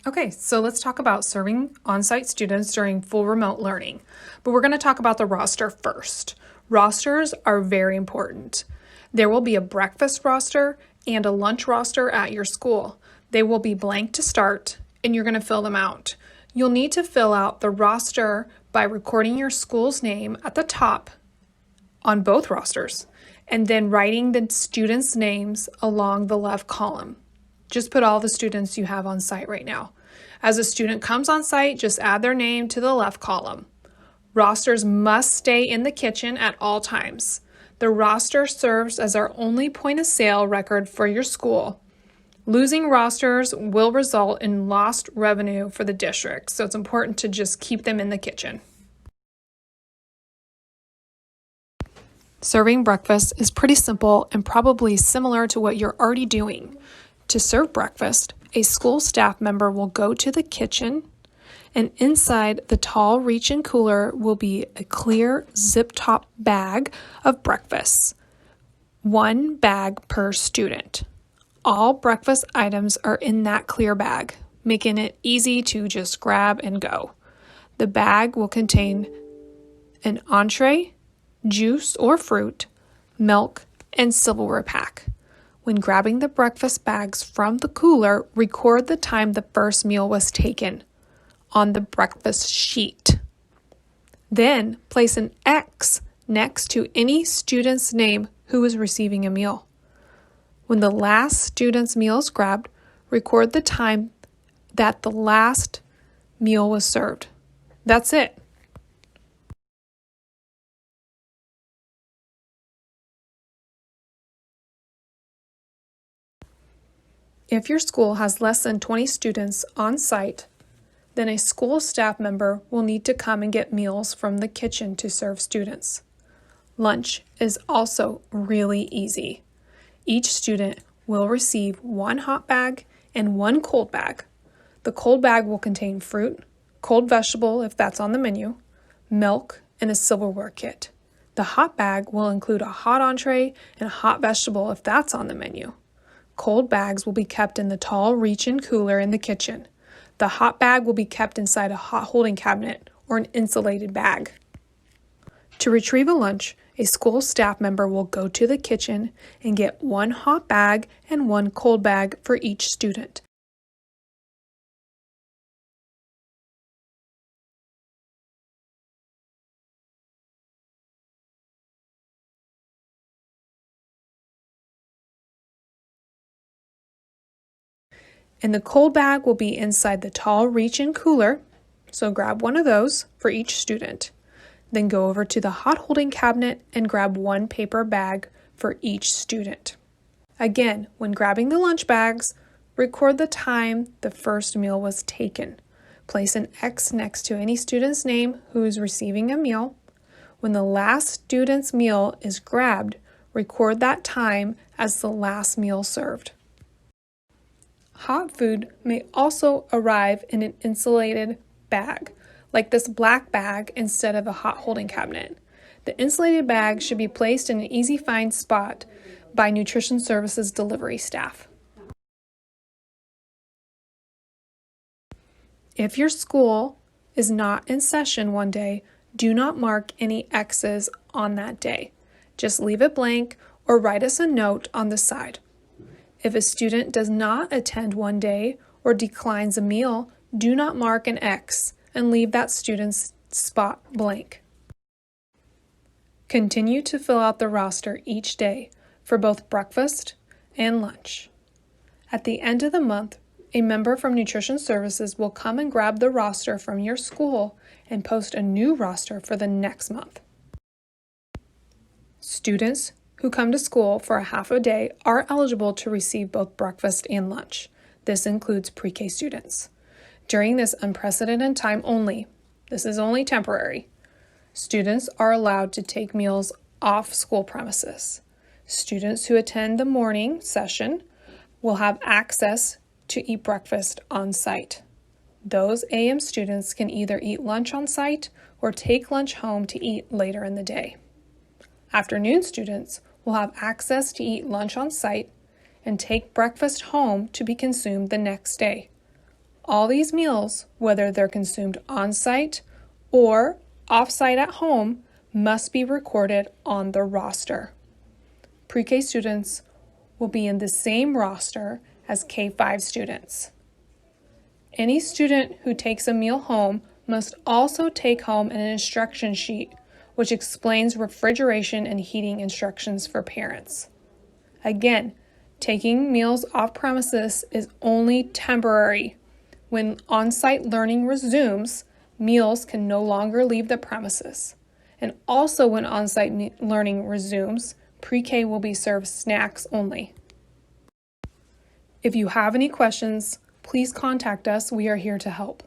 Okay, so let's talk about serving on-site students during full remote learning. But we're going to talk about the roster first. Rosters are very important. There will be a breakfast roster and a lunch roster at your school. They will be blank to start, and you're going to fill them out. You'll need to fill out the roster by recording your school's name at the top on both rosters, and then writing the students' names along the left column. Just put all the students you have on site right now. As a student comes on site, just add their name to the left column. Rosters must stay in the kitchen at all times. The roster serves as our only point of sale record for your school. Losing rosters will result in lost revenue for the district, so it's important to just keep them in the kitchen. Serving breakfast is pretty simple and probably similar to what you're already doing. To serve breakfast, a school staff member will go to the kitchen, and inside the tall reach-in cooler will be a clear zip-top bag of breakfast. 1 bag per student. All breakfast items are in that clear bag, making it easy to just grab and go. The bag will contain an entree, juice or fruit, milk, and silverware pack. When grabbing the breakfast bags from the cooler, record the time the first meal was taken on the breakfast sheet. Then place an X next to any student's name who is receiving a meal. When the last student's meal is grabbed, record the time that the last meal was served. That's it. If your school has less than 20 students on site, then a school staff member will need to come and get meals from the kitchen to serve students. Lunch is also really easy. Each student will receive 1 hot bag and 1 cold bag. The cold bag will contain fruit, cold vegetable if that's on the menu, milk, and a silverware kit. The hot bag will include a hot entree and a hot vegetable if that's on the menu. Cold bags will be kept in the tall reach-in cooler in the kitchen. The hot bag will be kept inside a hot holding cabinet or an insulated bag. To retrieve a lunch, a school staff member will go to the kitchen and get 1 hot bag and 1 cold bag for each student. And the cold bag will be inside the tall reach-in cooler, so grab 1 of those for each student. Then go over to the hot holding cabinet and grab 1 paper bag for each student. Again, when grabbing the lunch bags, record the time the first meal was taken. Place an X next to any student's name who is receiving a meal. When the last student's meal is grabbed, record that time as the last meal served. Hot food may also arrive in an insulated bag, like this black bag instead of a hot holding cabinet. The insulated bag should be placed in an easy find spot by Nutrition Services delivery staff. If your school is not in session one day, do not mark any X's on that day. Just leave it blank or write us a note on the side. If a student does not attend one day or declines a meal, do not mark an X and leave that student's spot blank. Continue to fill out the roster each day for both breakfast and lunch. At the end of the month, a member from Nutrition Services will come and grab the roster from your school and post a new roster for the next month. Students who come to school for a half a day are eligible to receive both breakfast and lunch. This includes pre-K students. During this unprecedented time only, this is only temporary, students are allowed to take meals off school premises. Students who attend the morning session will have access to eat breakfast on site. Those AM students can either eat lunch on site or take lunch home to eat later in the day. Afternoon students will have access to eat lunch on site and take breakfast home to be consumed the next day. All these meals, whether they're consumed on-site or off-site at home, must be recorded on the roster. Pre-K students will be in the same roster as K-5 students. Any student who takes a meal home must also take home an instruction sheet which explains refrigeration and heating instructions for parents. Again, taking meals off premises is only temporary. When on-site learning resumes, meals can no longer leave the premises. And also when on-site learning resumes, pre-K will be served snacks only. If you have any questions, please contact us. We are here to help.